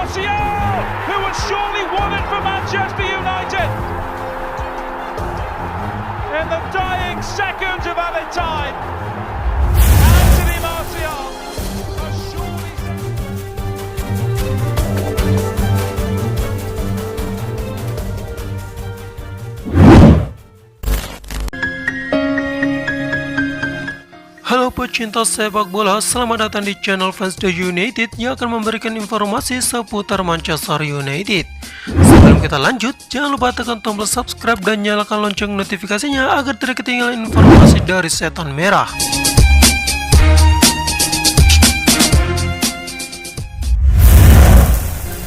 Martial, who had surely won it for Manchester United. In the dying seconds of added time, Anthony Martial has surely... Halo pecinta sepak bola, selamat datang di channel Fans The United yang akan memberikan informasi seputar Manchester United. Sebelum kita lanjut, jangan lupa tekan tombol subscribe dan nyalakan lonceng notifikasinya agar tidak ketinggalan informasi dari Setan Merah.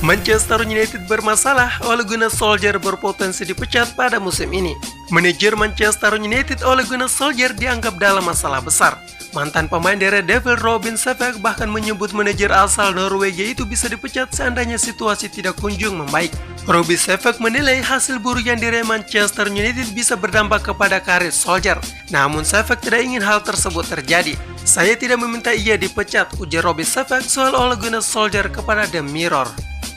Manchester United bermasalah, Ole Gunnar Solskjaer berpotensi dipecat pada musim ini. Manajer Manchester United Ole Gunnar Solskjaer dianggap dalam masalah besar. Mantan pemain dari Devil Robin Sevek bahkan menyebut manajer asal Norwegia itu bisa dipecat seandainya situasi tidak kunjung membaik. Robin Sevek menilai hasil buruk yang diraih Manchester United bisa berdampak kepada karir Solskjaer. Namun Sevek tidak ingin hal tersebut terjadi. Saya tidak meminta ia dipecat, ujar Robin Sevek soal Ole Gunnar Solskjaer kepada The Mirror.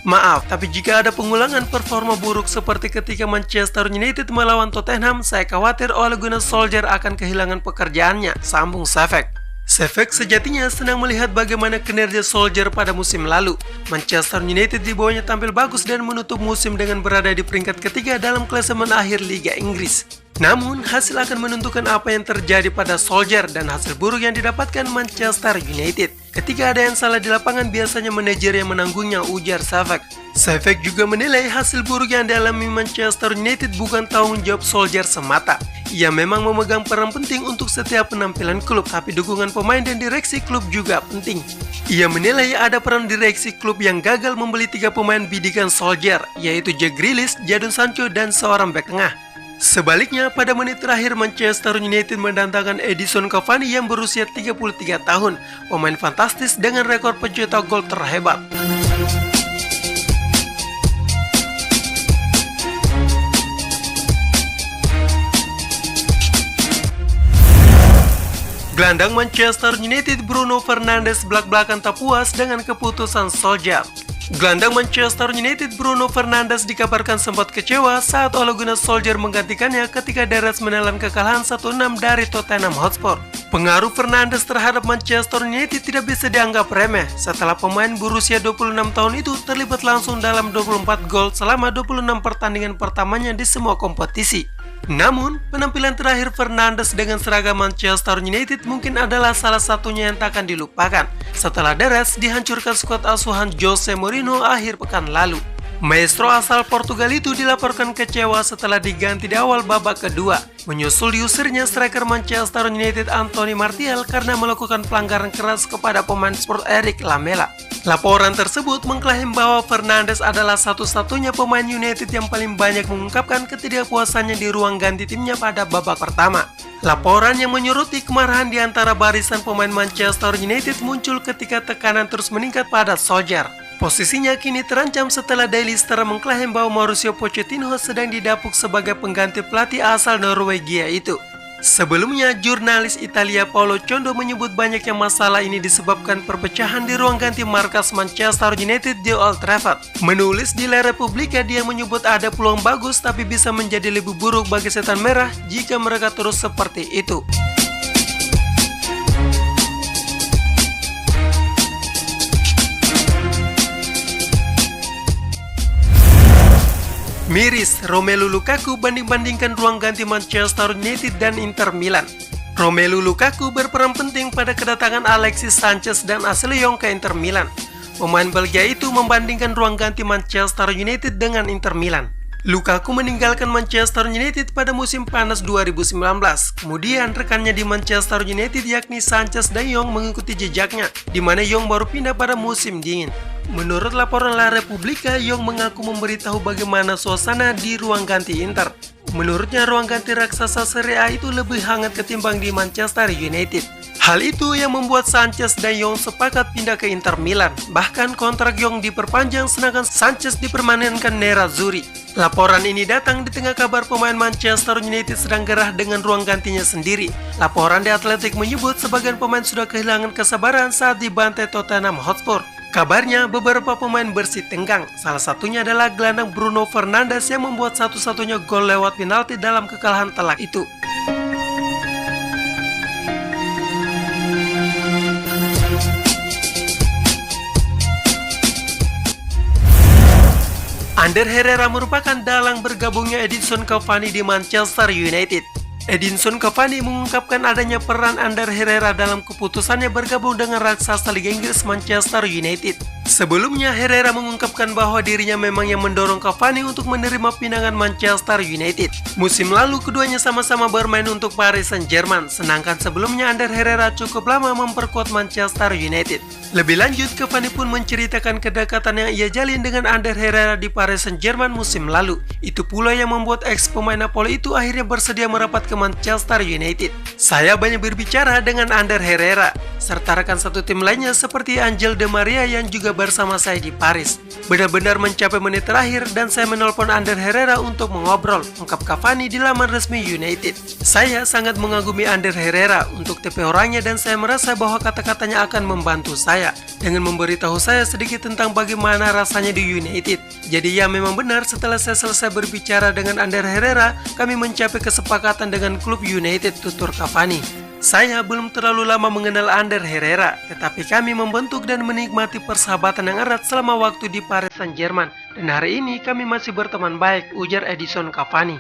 Maaf, tapi jika ada pengulangan performa buruk seperti ketika Manchester United melawan Tottenham, saya khawatir Ole Gunnar Solskjaer akan kehilangan pekerjaannya, sambung Sevek. Sevek sejatinya senang melihat bagaimana kinerja Solskjaer pada musim lalu. Manchester United di bawahnya tampil bagus dan menutup musim dengan berada di peringkat ketiga dalam klasemen akhir Liga Inggris. Namun, hasil akan menentukan apa yang terjadi pada Solskjaer dan hasil buruk yang didapatkan Manchester United. Ketika ada yang salah di lapangan, biasanya manajer yang menanggungnya, ujar Sevek. Sevek juga menilai hasil buruk yang dialami Manchester United bukan tanggung jawab Solskjaer semata. Ia memang memegang peran penting untuk setiap penampilan klub, tapi dukungan pemain dan direksi klub juga penting. Ia menilai ada peran direksi klub yang gagal membeli 3 pemain bidikan Solskjaer, yaitu Jack Grealish, Jadon Sancho, dan seorang bek tengah. Sebaliknya, pada menit terakhir Manchester United mendatangkan Edinson Cavani yang berusia 33 tahun, pemain fantastis dengan rekor pencetak gol terhebat. Gelandang Manchester United Bruno Fernandes belak-belakan tak puas dengan keputusan Solskjaer. Gelandang Manchester United Bruno Fernandes dikabarkan sempat kecewa saat Ole Gunnar Solskjaer menggantikannya ketika Deres menelan kekalahan 1-6 dari Tottenham Hotspur. Pengaruh Fernandes terhadap Manchester United tidak bisa dianggap remeh setelah pemain berusia 26 tahun itu terlibat langsung dalam 24 gol selama 26 pertandingan pertamanya di semua kompetisi. Namun, penampilan terakhir Fernandes dengan seragam Manchester United mungkin adalah salah satunya yang tak akan dilupakan setelah Deres dihancurkan skuad asuhan Jose Mourinho akhir pekan lalu. Maestro asal Portugal itu dilaporkan kecewa setelah diganti di awal babak kedua, menyusul diusirnya striker Manchester United Anthony Martial karena melakukan pelanggaran keras kepada pemain Spurs Eric Lamela. Laporan tersebut mengklaim bahwa Fernandes adalah satu-satunya pemain United yang paling banyak mengungkapkan ketidakpuasannya di ruang ganti timnya pada babak pertama. Laporan yang menyoroti kemarahan di antara barisan pemain Manchester United muncul ketika tekanan terus meningkat pada Solskjaer. Posisinya kini terancam setelah Daily Star mengklaim bahwa Mauricio Pochettino sedang didapuk sebagai pengganti pelatih asal Norwegia itu. Sebelumnya, jurnalis Italia Paolo Condo menyebut banyaknya masalah ini disebabkan perpecahan di ruang ganti markas Manchester United di Old Trafford. Menulis di La Repubblica, dia menyebut ada peluang bagus tapi bisa menjadi lebih buruk bagi Setan Merah jika mereka terus seperti itu. Miris, Romelu Lukaku banding-bandingkan ruang ganti Manchester United dan Inter Milan. Romelu Lukaku berperan penting pada kedatangan Alexis Sanchez dan Ashley Young ke Inter Milan. Pemain Belgia itu membandingkan ruang ganti Manchester United dengan Inter Milan. Lukaku meninggalkan Manchester United pada musim panas 2019. Kemudian rekannya di Manchester United yakni Sanchez dan Young mengikuti jejaknya, di mana Young baru pindah pada musim dingin. Menurut laporan La Repubblica, Young mengaku memberitahu bagaimana suasana di ruang ganti Inter. Menurutnya, ruang ganti raksasa Serie A itu lebih hangat ketimbang di Manchester United. Hal itu yang membuat Sanchez dan Young sepakat pindah ke Inter Milan. Bahkan kontrak Young diperpanjang sedangkan Sanchez dipermanenkan Nerazzurri. Laporan ini datang di tengah kabar pemain Manchester United sedang gerah dengan ruang gantinya sendiri. Laporan The Athletic menyebut sebagian pemain sudah kehilangan kesabaran saat dibantai Tottenham Hotspur. Kabarnya beberapa pemain bersih tenggang, salah satunya adalah gelandang Bruno Fernandes yang membuat satu-satunya gol lewat penalti dalam kekalahan telak itu. Ander Herrera merupakan dalang bergabungnya Edinson Cavani di Manchester United. Edinson Cavani mengungkapkan adanya peran Ander Herrera dalam keputusannya bergabung dengan raksasa Liga Inggris Manchester United. Sebelumnya, Herrera mengungkapkan bahwa dirinya memang yang mendorong Cavani untuk menerima pinangan Manchester United. Musim lalu, keduanya sama-sama bermain untuk Paris Saint-Germain, sedangkan sebelumnya Ander Herrera cukup lama memperkuat Manchester United. Lebih lanjut, Cavani pun menceritakan kedekatan yang ia jalin dengan Ander Herrera di Paris Saint-Germain musim lalu. Itu pula yang membuat ex-pemain Napoli itu akhirnya bersedia merapat ke Manchester United. Saya banyak berbicara dengan Ander Herrera, serta rekan satu tim lainnya seperti Angel Di Maria yang juga bersama saya di Paris. Benar-benar mencapai menit terakhir dan saya menelpon Ander Herrera untuk mengobrol, ungkap Cavani di laman resmi United. Saya sangat mengagumi Ander Herrera untuk tipe orangnya dan saya merasa bahwa kata-katanya akan membantu saya dengan memberitahu saya sedikit tentang bagaimana rasanya di United. Jadi ya memang benar, setelah saya selesai berbicara dengan Ander Herrera, kami mencapai kesepakatan dengan klub United, tutur Cavani. Saya belum terlalu lama mengenal Ander Herrera, tetapi kami membentuk dan menikmati persahabatan yang erat selama waktu di Paris Saint-Germain, dan hari ini kami masih berteman baik, ujar Edinson Cavani.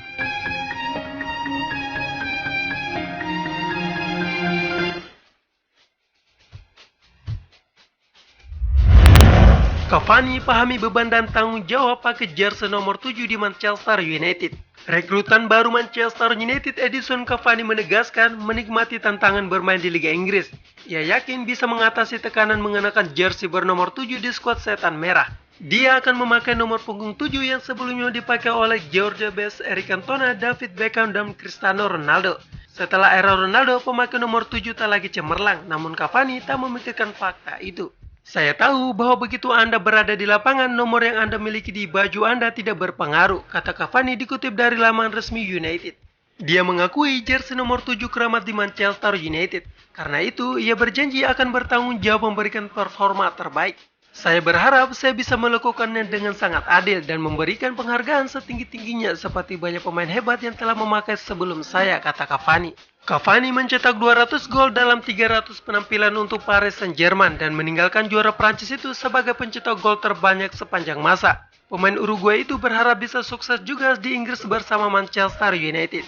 Cavani pahami beban dan tanggung jawab pakai jersey nomor 7 di Manchester United. Rekrutan baru Manchester United Edinson Cavani menegaskan menikmati tantangan bermain di Liga Inggris. Ia yakin bisa mengatasi tekanan mengenakan jersey bernomor 7 di skuad Setan Merah. Dia akan memakai nomor punggung 7 yang sebelumnya dipakai oleh George Best, Eric Cantona, David Beckham, dan Cristiano Ronaldo. Setelah era Ronaldo, pemakai nomor 7 tak lagi cemerlang, namun Cavani tak memikirkan fakta itu. Saya tahu bahwa begitu Anda berada di lapangan, nomor yang Anda miliki di baju Anda tidak berpengaruh, kata Cavani dikutip dari laman resmi United. Dia mengakui jersey nomor 7 keramat di Manchester United. Karena itu, ia berjanji akan bertanggung jawab memberikan performa terbaik. Saya berharap saya bisa melakukannya dengan sangat adil dan memberikan penghargaan setinggi-tingginya seperti banyak pemain hebat yang telah memakai sebelum saya, kata Cavani. Cavani mencetak 200 gol dalam 300 penampilan untuk Paris Saint-Germain dan meninggalkan juara Prancis itu sebagai pencetak gol terbanyak sepanjang masa. Pemain Uruguay itu berharap bisa sukses juga di Inggris bersama Manchester United.